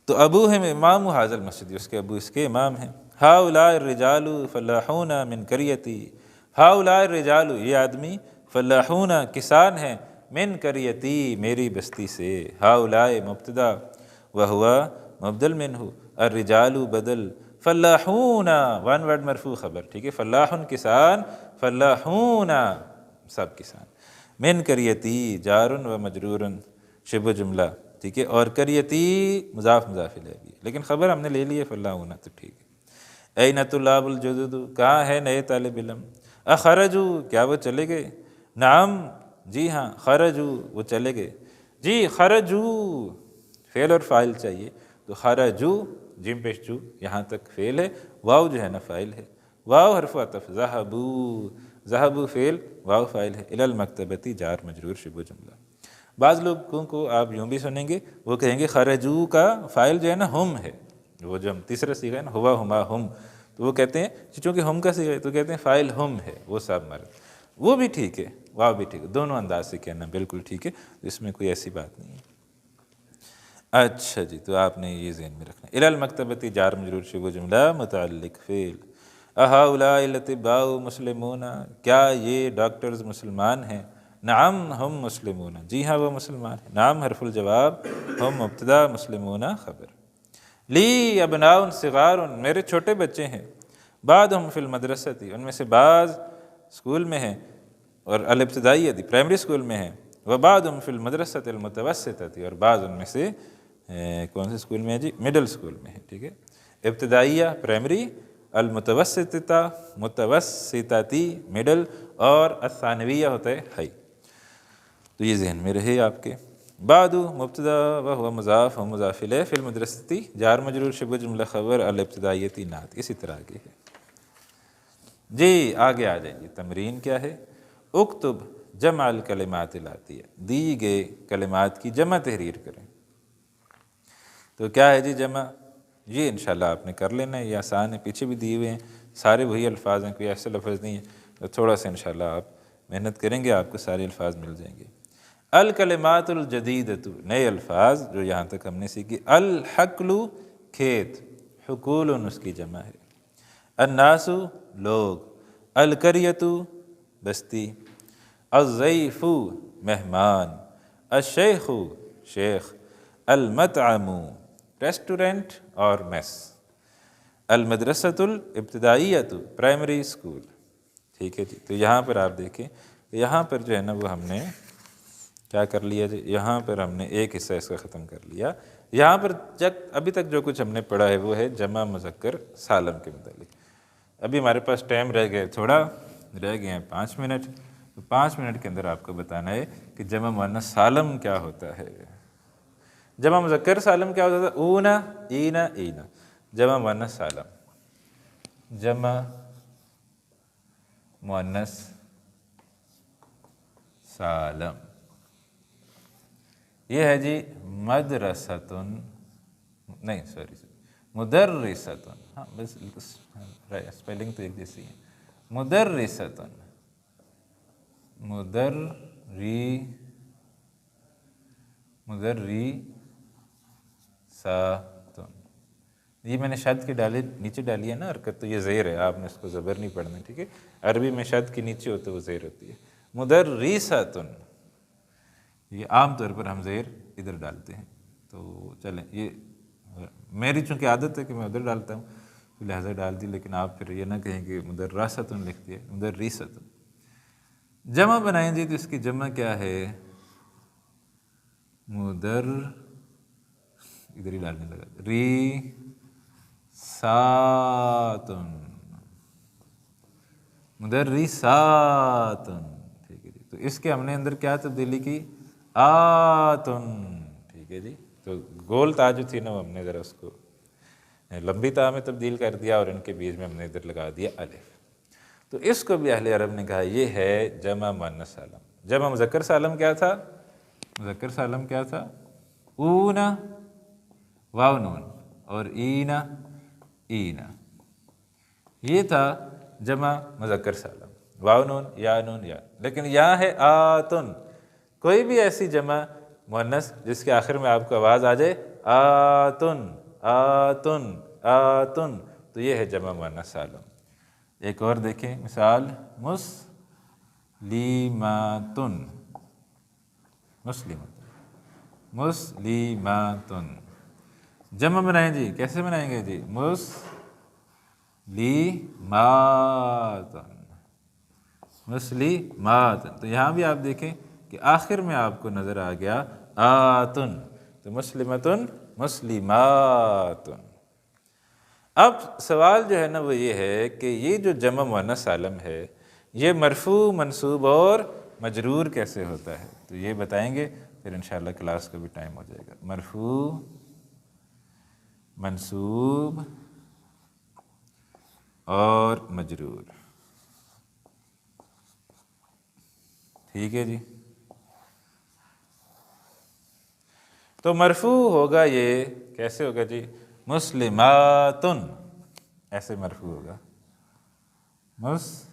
تو ابو ہے امام حاض المسجدی، اس کے ابو اس کے امام ہیں۔ ہؤلاء الرجال فلاحون من قریتی، ہؤلاء الرجال یہ آدمی، فلاحون کسان ہیں، من قریتی میری بستی سے، ہؤلاء مبتدا وہو مبدل منہ، الرجال بدل، فلاحون ون ورڈ مرفوع خبر، ٹھیک ہے، فلاحن کسان، فلاحون سب کسان، من قریتی جار و مجرور شبہ جملہ، ٹھیک ہے، اور قریتی مضاف مضاف الیہ بھی، لیکن خبر ہم نے لے لی ہے فلاحون، تو ٹھیک ہے۔ این طلاب الجدد، کہاں ہے نئے طالب علم؟ اخرجو کیا وہ چلے گئے؟ نعم جی ہاں، خرجو وہ چلے گئے، جی خرجو فعل اور فاعل چاہیے، تو خرجو جیم پیش جو یہاں تک فعل ہے، واو جو ہے نا فاعل ہے، واو حرف عطف، ذہبو ذہبو فعل، واو فاعل ہے، الی المکتبتی جار مجرور شبہ جملہ۔ بعض لوگوں کو آپ یوں بھی سنیں گے، وہ کہیں گے خرجو کا فاعل جو ہے نا ہم ہے، وہ جو ہم تیسرا صیغہ ہے نا، ہوا ہما ہم، تو وہ کہتے ہیں چونکہ ہم کا صیغہ ہے تو کہتے ہیں فاعل ہم ہے، وہ سب مرد، وہ بھی ٹھیک ہے، واو بھی ٹھیک ہے، دونوں انداز سے کہنا بالکل ٹھیک ہے، اس میں کوئی ایسی بات نہیں ہے۔ اچھا جی، تو آپ نے یہ ذہن میں رکھنا، الی المکتبتی جار مجرور شبہ جملہ متعلق فعل۔ اہؤلاء الاطباء مسلمون، کیا یہ ڈاکٹرز مسلمان ہیں؟ نعم ہم مسلمون، جی ہاں وہ مسلمان ہیں، نعم حرف الجواب، ہم مبتدا، مسلمون خبر۔ لی ابناء صغار، میرے چھوٹے بچے ہیں، بعضهم فی المدرسۃ، ان میں سے بعض اسکول میں ہیں، اور الابتدائیہ پرائمری اسکول میں ہیں، وبعضهم فی المدرسۃ المتوسطۃ، اور بعض ان میں سے کون سے اسکول میں ہے جی؟ مڈل اسکول میں ہے، ٹھیک ہے، ابتدائیہ پرائمری، المتوسطہ متوسطاتی مڈل، اور الثانویہ ہوتا ہے ہائی، تو یہ ذہن میں رہے آپ کے۔ بعد مبتدا وہو مضاف و مضاف الیہ، فی المدرستی جار مجرور شبہ جملہ خبر، الابتدائیتی نعت، اسی طرح آگے ہے جی۔ آگے آ جائیں گے، تمرین کیا ہے؟ اکتب جمع الکلمات الاتیہ، دی گئے کلمات کی جمع تحریر کریں۔ تو کیا ہے جی جمع؟ یہ انشاءاللہ آپ نے کر لینا ہے، یہ آسان ہے، پیچھے بھی دیے ہوئے ہیں، سارے وہی الفاظ ہیں، کوئی ایسے لفظ نہیں ہے، تو تھوڑا سا انشاءاللہ آپ محنت کریں گے، آپ کو سارے الفاظ مل جائیں گے۔ الکلمات الجدیدۃ، نئے الفاظ جو یہاں تک ہم نے سیکھی۔ الحقل کھیت، حقول اس کی جمع ہے۔ الناس لوگ، القریۃ بستی، الضیف مہمان، الشیخ شیخ، المطعم ریسٹورنٹ اور میس، المدرسۃ الابتدائیۃ پرائمری اسکول، ٹھیک ہے جی۔ تو یہاں پر آپ دیکھیں، یہاں پر جو ہے نا وہ ہم نے کیا کر لیا جی؟ یہاں پر ہم نے ایک حصہ اس کا ختم کر لیا۔ یہاں پر ابھی تک جو کچھ ہم نے پڑھا ہے وہ ہے جمع مذکر سالم کے متعلق۔ ابھی ہمارے پاس ٹائم رہ گئے، تھوڑا رہ گئے ہیں 5 منٹ، تو 5 منٹ کے اندر آپ کو بتانا ہے کہ جمع مؤنث سالم کیا ہوتا ہے، جمع مذکر سالم کیا ہوتا تھا؟ اونا اینا اینا، جمع مؤنث سالم، جمع مؤنث سالم یہ ہے جی مدرستن، نہیں سوری مدرستن، ہاں بس اسپیلنگ تو ایک جیسی ہے، مدرستن، مدرستن، یہ میں نے شد کی ڈالی نیچے ڈالی ہے نا حرکت، تو یہ زیر ہے، آپ نے اس کو زبر نہیں پڑھنا، ٹھیک ہے، عربی میں شد کی نیچے ہوتا ہے وہ زیر ہوتی ہے، مدرستن، یہ عام طور پر ہم زیر ادھر ڈالتے ہیں، تو چلیں، یہ میری چونکہ عادت ہے کہ میں ادھر ڈالتا ہوں، لہذا ڈال دی، لیکن آپ پھر یہ نہ کہیں کہ مدرستن لکھ دیا، مدرستن۔ جمع بنائیں جی تو اس کی جمع کیا ہے؟ ادھر ہی ڈالنے لگا، ریساتن، مدرساتن، ٹھیک ہے جی۔ تو اس کے ہم نے اندر کیا تبدیلی کی؟ آتن، ٹھیک ہے جی۔ تو گول تا جو تھی نا وہ ہم نے ذرا اس کو لمبی تا میں تبدیل کر دیا، اور ان کے بیچ میں ہم نے ادھر لگا دیا الف۔ تو اس کو بھی اہل عرب نے کہا یہ ہے جمع مؤنث سالم۔ جمع مذکر سالم کیا تھا؟ مذکر سالم کیا تھا؟ اونا واو نون اور اینا اینا، یہ تھا جمع مذکر سالم، واو نون یا نون یا۔ لیکن یہاں ہے آتن، کوئی بھی ایسی جمع مؤنث جس کے آخر میں آپ کو آواز آ جائے آتن آتن آتن، تو یہ ہے جمع مؤنث سالم۔ ایک اور دیکھیں مثال، مسلیماتن، مسلماتن، مسلیماتن، جمع بنائیں جی، کیسے بنائیں گے جی؟ مسلیماتن، مسلیماتن۔ تو یہاں بھی آپ دیکھیں کہ آخر میں آپ کو نظر آ گیا آتن، تو مسلمتن، مسلماتن۔ اب سوال جو ہے نا وہ یہ ہے کہ یہ جو جمع مؤنث سالم ہے یہ مرفوع، منصوب اور مجرور کیسے ہوتا ہے؟ تو یہ بتائیں گے، پھر انشاءاللہ کلاس کا بھی ٹائم ہو جائے گا۔ مرفوع، منصوب اور مجرور، ٹھیک ہے جی۔ تو مرفوع ہوگا، یہ کیسے ہوگا جی؟ مسلماتن، ایسے مرفوع ہوگا، مسلماتن۔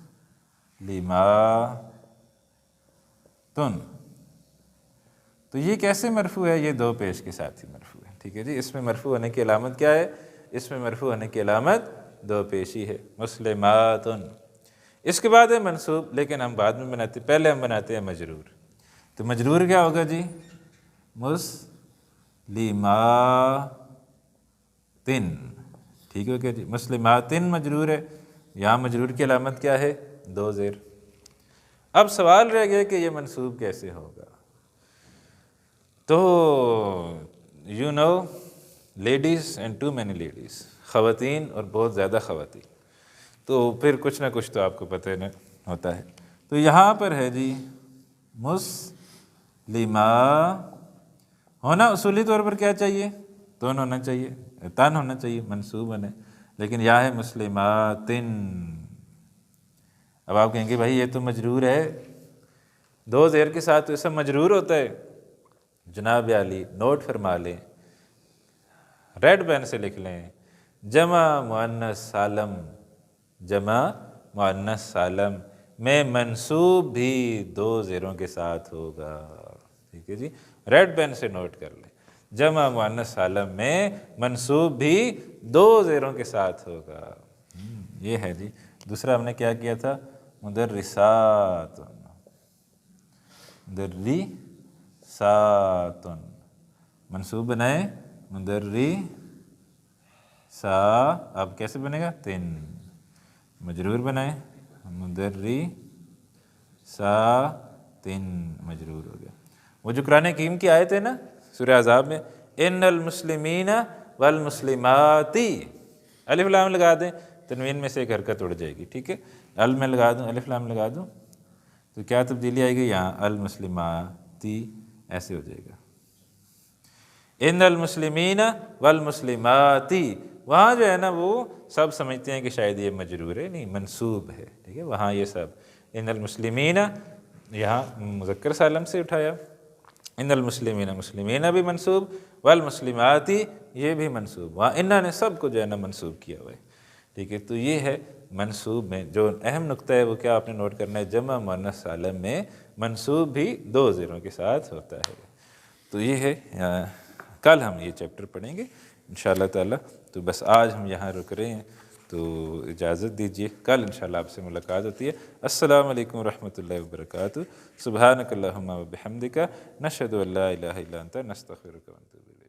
تو یہ کیسے مرفوع ہے؟ یہ دو پیش کے ساتھ ہی مرفوع ہے، ٹھیک ہے جی۔ اس میں مرفوع ہونے کی علامت کیا ہے؟ اس میں مرفوع ہونے کی علامت دو پیشی ہے، مسلماتن۔ اس کے بعد ہے منصوب، لیکن ہم بعد میں بناتے، پہلے ہم بناتے ہیں مجرور۔ تو مجرور کیا ہوگا جی؟ مسلماتن، ٹھیک ہے کیا جی؟ مسلماتن مجرور ہے، یہاں مجرور کی علامت کیا ہے؟ دو زیر۔ اب سوال رہ گیا کہ یہ منصوب کیسے ہوگا؟ تو you know ladies and too many ladies, خواتین اور بہت زیادہ خواتین، تو پھر کچھ نہ کچھ تو آپ کو پتہ نہ ہوتا ہے۔ تو یہاں پر ہے جی مسلمہ، ہونا اصولی طور پر کیا چاہیے؟ تون ہونا چاہیے، تن ہونا چاہیے، منصوب ہونا، لیکن یہاں ہے مسلماتن۔ اب آپ کہیں گے بھائی یہ تو مجرور ہے، دو زیر کے ساتھ تو اسم مجرور ہوتا ہے۔ جناب عالی نوٹ فرما لیں، ریڈ پین سے لکھ لیں، جمع مؤنث سالم، جمع مؤنث سالم میں منصوب بھی دو زیروں کے ساتھ ہوگا، ٹھیک ہے جی۔ ریڈ پین سے نوٹ کر لیں، جمع مؤنث سالم میں منصوب بھی دو زیروں کے ساتھ ہوگا۔ یہ ہے جی۔ دوسرا ہم نے کیا کیا تھا؟ مدرسات، مدرساتن، منصوب بنائے مدرسا، اب کیسے بنے گا؟ تن۔ مجرور بنائے مدرساتن، مجرور ہو گیا۔ وہ جو قرآن حکیم کی آیت ہے نا سورہ احزاب میں، ان المسلمین والمسلمات، الف لام لگا دیں، تنوین میں سے ایک حرکت اڑ جائے گی، ٹھیک ہے۔ ال میں لگا دوں، الف لام لگا دوں، تو کیا تبدیلی آئے گی؟ یہاں المسلماتی ایسے ہو جائے گا۔ ان المسلمین والمسلمات، وہاں جو ہے نا وہ سب سمجھتے ہیں کہ شاید یہ مجرور ہے، نہیں منصوب ہے، ٹھیک ہے۔ وہاں یہ سب ان المسلمین یہاں مذکر سالم سے اٹھایا، ان المسلمین، مسلمین بھی منصوب، والمسلمات یہ بھی منصوب، وہاں انہوں نے سب کو جو ہے نا منصوب کیا ہوا ہے، ٹھیک ہے۔ تو یہ ہے منصوب میں جو اہم نقطہ ہے وہ کیا آپ نے نوٹ کرنا ہے؟ جمع مؤنث سالم میں منصوب بھی دو زیروں کے ساتھ ہوتا ہے۔ تو یہ ہے، کل ہم یہ چیپٹر پڑھیں گے انشاءاللہ تعالی۔ تو بس آج ہم یہاں رک رہے ہیں، تو اجازت دیجیے، کل انشاءاللہ آپ سے ملاقات ہوتی ہے۔ السلام علیکم ورحمۃ اللہ وبرکاتہ۔ سبحانک اللہم وبحمدک، نشہد ان لا الہ الا انت، نستغفرک ونتوب الیک۔